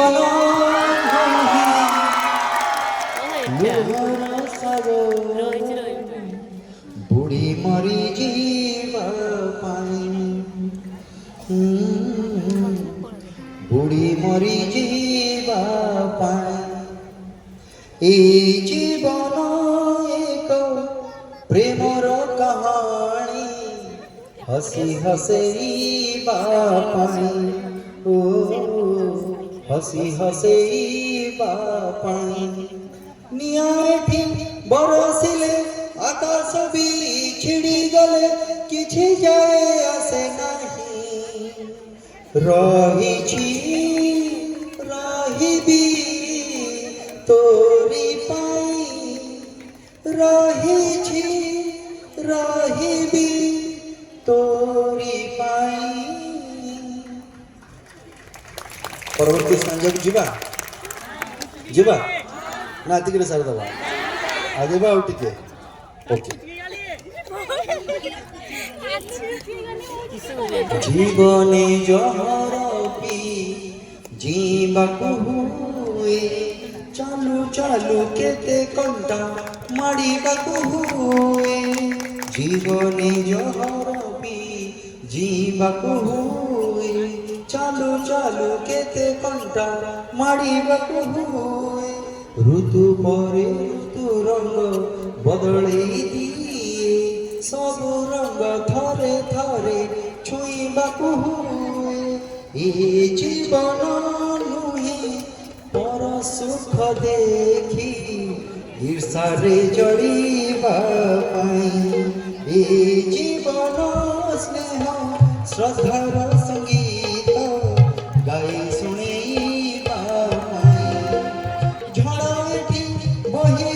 জীবন লুহর সাগর বুড়ি মরি জীবা পাই বুড়ি মরি জীবা পাই এই জীবন এক প্রেমর কাহানী হসি হসেইবা পাই ও হসি হসেইবা পাই নিয়াঠি বরসিলে আকাশ বি ছিড়ি গলে কিছু যায় আসে নাহি রহিছি রহিবি তোরি পাই রহিছি রহিবি তোরি পাই। পরবর্তী সংযোগ ଯିବା ଯିବା ନା ଟିକେ ସାରିଦେବା ଆଉ ଯିବା ଆଉ ଟିକେ ଓକେ। জীবনে জহর পি জীবাকু হুয়ে চালু চালু কেতে কণ্টা মাড়িবাকু হুয়ে জীবনে জহর পি জীবাকু হুয়ে চালু চালু কেতে কণ্টা মাড়িবাকু হুয়ে ঋতু পরে ঋতু রঙ বদলেই দিয়ে ସବୁ ରଙ୍ଗ ଥରେ ଥରେ ଛୁଇଁବାକୁ ହୁଏ ଏ ଜୀବନ ନୁହେଁ ପର ସୁଖ ଦେଖି ଈର୍ଷାରେ ଜଳିବା ପାଇଁ ଏ ଜୀବନ ସ୍ନେହ ଶ୍ରଦ୍ଧାର ସଙ୍ଗୀତ ଗାଇ ଶୁଣେଇବା ପାଇଁ ଝଡ଼ ଏଠି ବହି